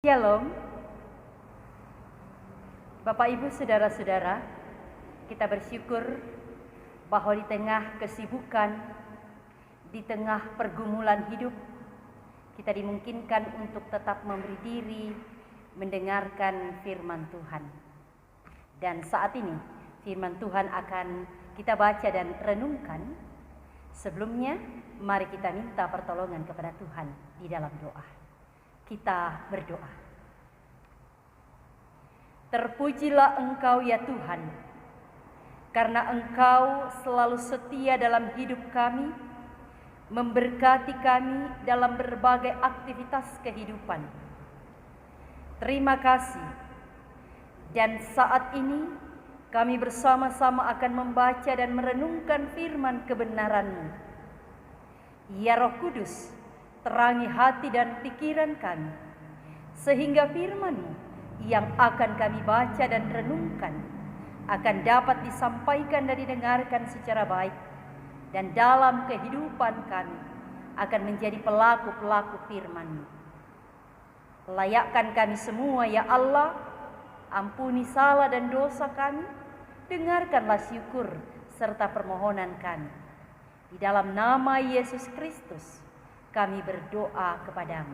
Shalom, Bapak Ibu Saudara-saudara, kita bersyukur bahwa di tengah kesibukan, di tengah pergumulan hidup, kita dimungkinkan untuk tetap memberi diri mendengarkan firman Tuhan. Dan saat ini firman Tuhan akan kita baca dan renungkan. Sebelumnya, mari kita minta pertolongan kepada Tuhan di dalam doa. Kita berdoa. Terpujilah Engkau ya Tuhan, karena Engkau selalu setia dalam hidup kami, memberkati kami dalam berbagai aktivitas kehidupan. Terima kasih. Dan saat ini kami bersama-sama akan membaca dan merenungkan firman kebenaran-Mu. Ya Roh Kudus, terangi hati dan pikiran kami, sehingga firman-Mu yang akan kami baca dan renungkan akan dapat disampaikan dan didengarkan secara baik, dan dalam kehidupan kami akan menjadi pelaku-pelaku firman-Mu. Layakkan kami semua ya Allah, ampuni salah dan dosa kami, dengarkanlah syukur serta permohonan kami. Di dalam nama Yesus Kristus kami berdoa kepadamu.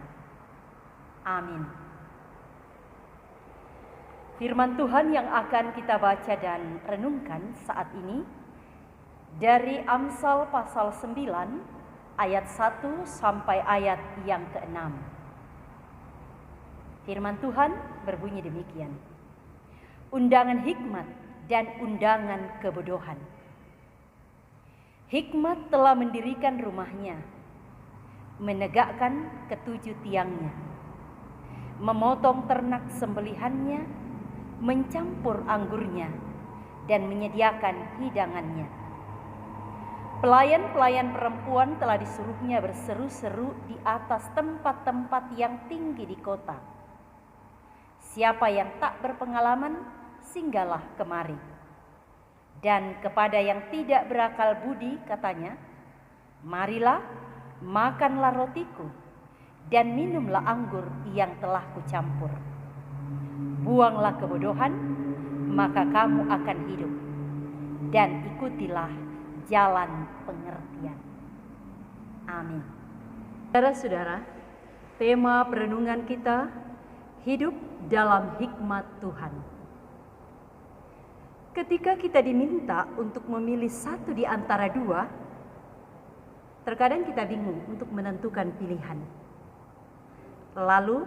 Amin. Firman Tuhan yang akan kita baca dan renungkan saat ini dari Amsal pasal 9 ayat 1 sampai ayat yang ke-6. Firman Tuhan berbunyi demikian. Undangan hikmat dan undangan kebodohan. Hikmat telah mendirikan rumahnya, menegakkan ketujuh tiangnya, memotong ternak sembelihannya, mencampur anggurnya, dan menyediakan hidangannya. Pelayan-pelayan perempuan telah disuruhnya berseru-seru di atas tempat-tempat yang tinggi di kota. Siapa yang tak berpengalaman, singgahlah kemari. Dan kepada yang tidak berakal budi katanya, marilah, makanlah rotiku dan minumlah anggur yang telah kucampur. Buanglah kebodohan, maka kamu akan hidup, dan ikutilah jalan pengertian. Amin. Saudara-saudara, tema perenungan kita hidup dalam hikmat Tuhan. Ketika kita diminta untuk memilih satu di antara dua, terkadang kita bingung untuk menentukan pilihan. Lalu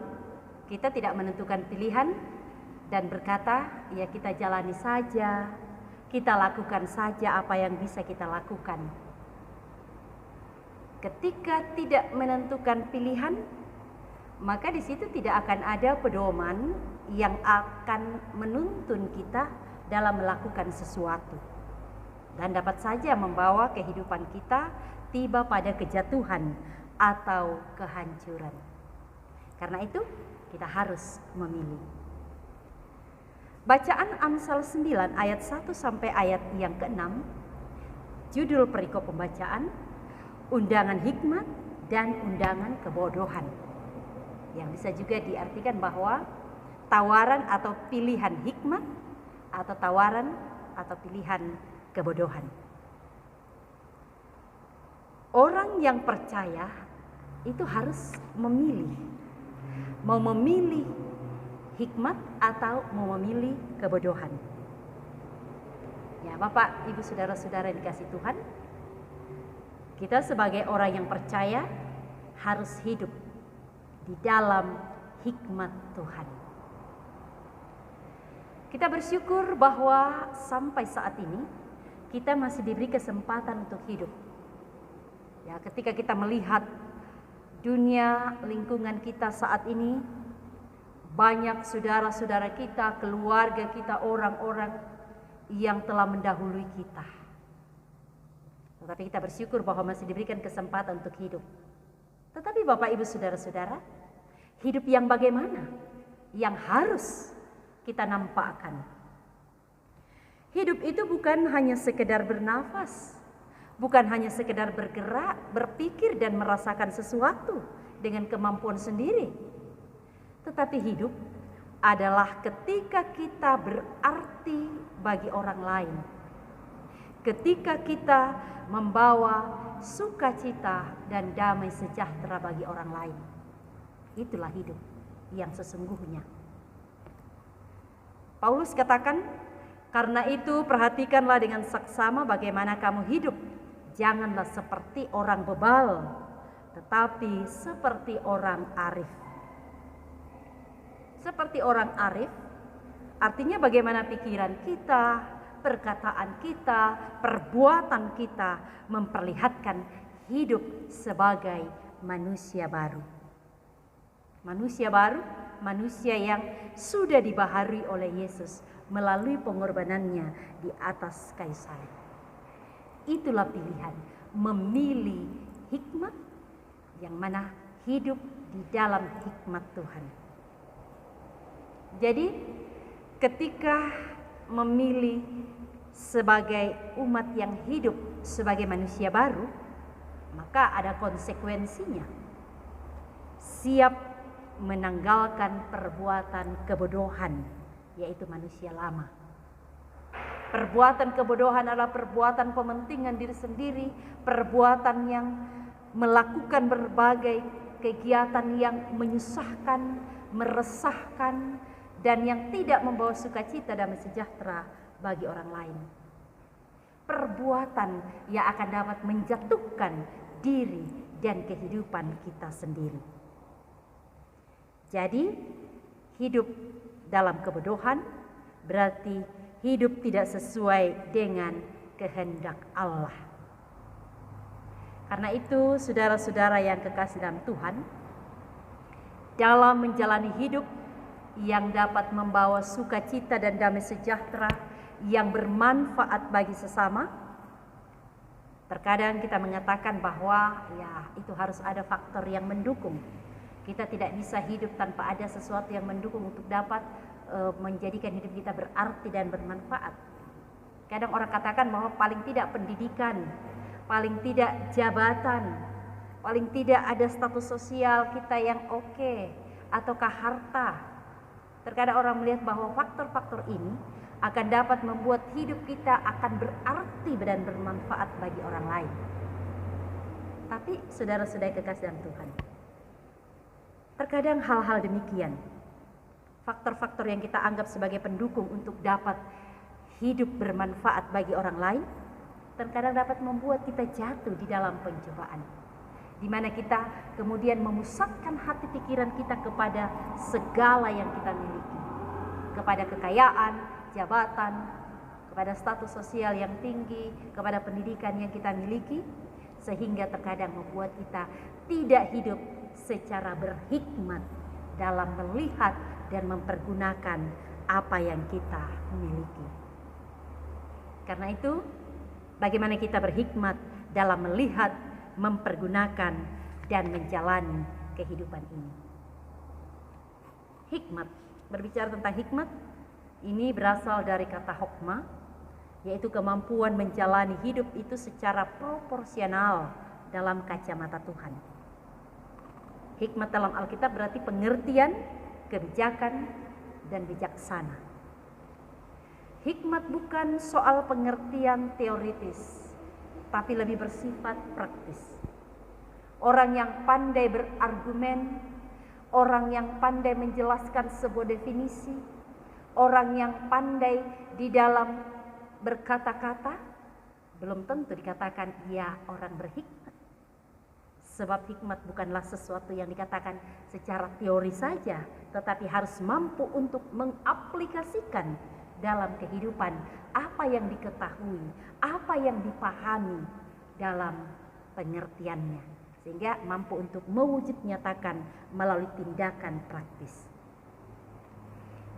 kita tidak menentukan pilihan dan berkata, ya kita jalani saja, kita lakukan saja apa yang bisa kita lakukan. Ketika tidak menentukan pilihan, maka di situ tidak akan ada pedoman yang akan menuntun kita dalam melakukan sesuatu, dan dapat saja membawa kehidupan kita tiba pada kejatuhan atau kehancuran. Karena itu kita harus memilih. Bacaan Amsal 9 ayat 1 sampai ayat yang ke-6, judul perikop pembacaan, undangan hikmat dan undangan kebodohan. Yang bisa juga diartikan bahwa tawaran atau pilihan hikmat atau tawaran atau pilihan kebodohan. Orang yang percaya itu harus memilih. Mau memilih hikmat atau mau memilih kebodohan. Ya, Bapak, Ibu, Saudara-saudara yang dikasihi Tuhan, kita sebagai orang yang percaya harus hidup di dalam hikmat Tuhan. Kita bersyukur bahwa sampai saat ini kita masih diberi kesempatan untuk hidup. Ya, ketika kita melihat dunia lingkungan kita saat ini, banyak saudara-saudara kita, keluarga kita, orang-orang yang telah mendahului kita. Tetapi kita bersyukur bahwa masih diberikan kesempatan untuk hidup. Tetapi Bapak, Ibu, Saudara-saudara, hidup yang bagaimana? Yang harus kita nampakkan. Hidup itu bukan hanya sekedar bernafas, bukan hanya sekedar bergerak, berpikir dan merasakan sesuatu dengan kemampuan sendiri. Tetapi hidup adalah ketika kita berarti bagi orang lain. Ketika kita membawa sukacita dan damai sejahtera bagi orang lain. Itulah hidup yang sesungguhnya. Paulus katakan, karena itu perhatikanlah dengan saksama bagaimana kamu hidup. Janganlah seperti orang bebal, tetapi seperti orang arif. Seperti orang arif, artinya bagaimana pikiran kita, perkataan kita, perbuatan kita memperlihatkan hidup sebagai manusia baru. Manusia baru, manusia yang sudah dibaharui oleh Yesus melalui pengorbanannya di atas kayu salib. Itulah pilihan, memilih hikmat yang mana hidup di dalam hikmat Tuhan. Jadi ketika memilih sebagai umat yang hidup sebagai manusia baru, maka ada konsekuensinya. Siap menanggalkan perbuatan kebodohan, yaitu manusia lama. Perbuatan kebodohan adalah perbuatan pementingan diri sendiri, perbuatan yang melakukan berbagai kegiatan yang menyusahkan, meresahkan, dan yang tidak membawa sukacita dan sejahtera bagi orang lain. Perbuatan yang akan dapat menjatuhkan diri dan kehidupan kita sendiri. Jadi, hidup dalam kebodohan berarti hidup tidak sesuai dengan kehendak Allah. Karena itu, saudara-saudara yang kekasih dalam Tuhan, dalam menjalani hidup yang dapat membawa sukacita dan damai sejahtera yang bermanfaat bagi sesama, terkadang kita mengatakan bahwa itu harus ada faktor yang mendukung. Kita tidak bisa hidup tanpa ada sesuatu yang mendukung untuk dapat menjadikan hidup kita berarti dan bermanfaat. Kadang orang katakan bahwa paling tidak pendidikan, paling tidak jabatan, paling tidak ada status sosial kita yang oke, ataukah harta. Terkadang orang melihat bahwa faktor-faktor ini akan dapat membuat hidup kita akan berarti dan bermanfaat bagi orang lain. Tapi saudara-saudara kekasih dalam Tuhan, terkadang hal-hal demikian, faktor-faktor yang kita anggap sebagai pendukung untuk dapat hidup bermanfaat bagi orang lain, terkadang dapat membuat kita jatuh di dalam pencobaan, di mana kita kemudian memusatkan hati pikiran kita kepada segala yang kita miliki, kepada kekayaan, jabatan, kepada status sosial yang tinggi, kepada pendidikan yang kita miliki, sehingga terkadang membuat kita tidak hidup secara berhikmat dalam melihat dan mempergunakan apa yang kita miliki. Karena itu, bagaimana kita berhikmat dalam melihat, mempergunakan, dan menjalani kehidupan ini. Hikmat, berbicara tentang hikmat, ini berasal dari kata hokmah, yaitu kemampuan menjalani hidup itu secara proporsional dalam kacamata Tuhan. Hikmat dalam Alkitab berarti pengertian, kebijakan, dan bijaksana. Hikmat bukan soal pengertian teoritis, tapi lebih bersifat praktis. Orang yang pandai berargumen, orang yang pandai menjelaskan sebuah definisi, orang yang pandai di dalam berkata-kata, belum tentu dikatakan ia orang berhikmat. Sebab hikmat bukanlah sesuatu yang dikatakan secara teori saja, tetapi harus mampu untuk mengaplikasikan dalam kehidupan apa yang diketahui, apa yang dipahami dalam pengertiannya, sehingga mampu untuk mewujud nyatakan melalui tindakan praktis.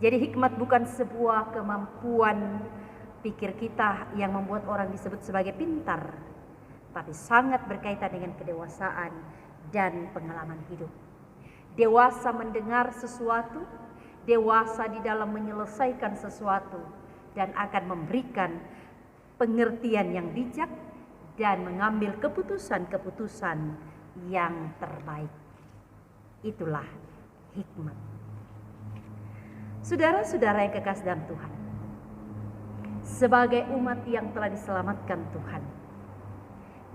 Jadi hikmat bukan sebuah kemampuan pikir kita yang membuat orang disebut sebagai pintar, tapi sangat berkaitan dengan kedewasaan dan pengalaman hidup. Dewasa mendengar sesuatu, dewasa di dalam menyelesaikan sesuatu, dan akan memberikan pengertian yang bijak dan mengambil keputusan-keputusan yang terbaik. Itulah hikmat. Saudara-saudara yang kekasih dalam Tuhan, sebagai umat yang telah diselamatkan Tuhan,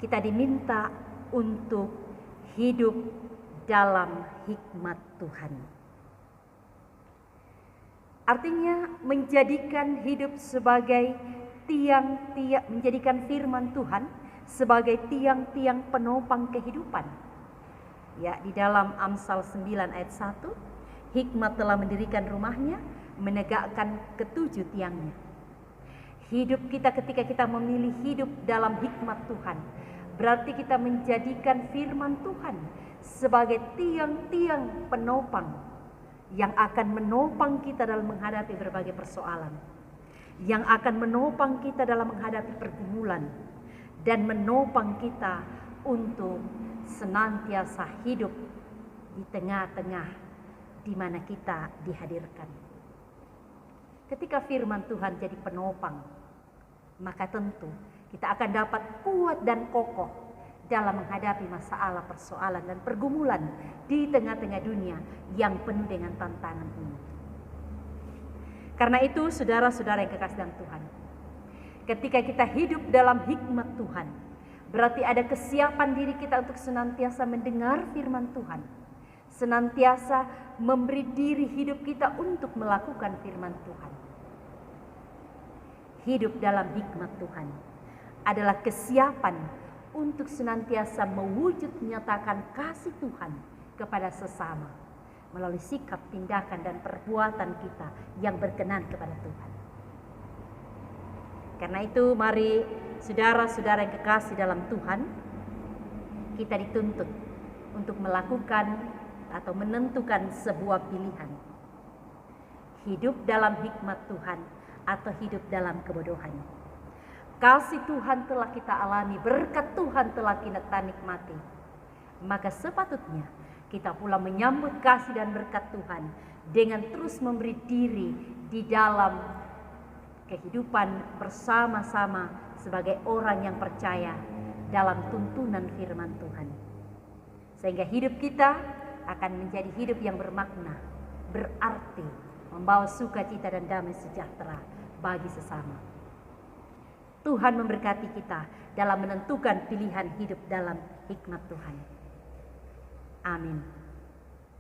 kita diminta untuk hidup dalam hikmat Tuhan. Artinya menjadikan hidup sebagai tiang-tiang, menjadikan firman Tuhan sebagai tiang-tiang penopang kehidupan. Ya, di dalam Amsal 9 ayat 1, hikmat telah mendirikan rumahnya, menegakkan ketujuh tiangnya. Hidup kita ketika kita memilih hidup dalam hikmat Tuhan, berarti kita menjadikan firman Tuhan sebagai tiang-tiang penopang yang akan menopang kita dalam menghadapi berbagai persoalan, yang akan menopang kita dalam menghadapi pergumulan, dan menopang kita untuk senantiasa hidup di tengah-tengah di mana kita dihadirkan. Ketika firman Tuhan jadi penopang, maka tentu kita akan dapat kuat dan kokoh dalam menghadapi masalah, persoalan, dan pergumulan di tengah-tengah dunia yang penuh dengan tantangan ini. Karena itu, saudara-saudara yang kekasih dalam Tuhan, ketika kita hidup dalam hikmat Tuhan, berarti ada kesiapan diri kita untuk senantiasa mendengar firman Tuhan, senantiasa memberi diri hidup kita untuk melakukan firman Tuhan. Hidup dalam hikmat Tuhan adalah kesiapan untuk senantiasa mewujud menyatakan kasih Tuhan kepada sesama melalui sikap, tindakan, dan perbuatan kita yang berkenan kepada Tuhan. Karena itu, mari saudara-saudara yang kekasih dalam Tuhan, kita dituntut untuk melakukan atau menentukan sebuah pilihan. Hidup dalam hikmat Tuhan atau hidup dalam kebodohan. Kasih Tuhan telah kita alami, berkat Tuhan telah kita nikmati. Maka sepatutnya kita pula menyambut kasih dan berkat Tuhan dengan terus memberi diri di dalam kehidupan bersama-sama sebagai orang yang percaya dalam tuntunan firman Tuhan. Sehingga hidup kita akan menjadi hidup yang bermakna, berarti, membawa sukacita dan damai sejahtera bagi sesama. Tuhan memberkati kita dalam menentukan pilihan hidup dalam hikmat Tuhan. Amin.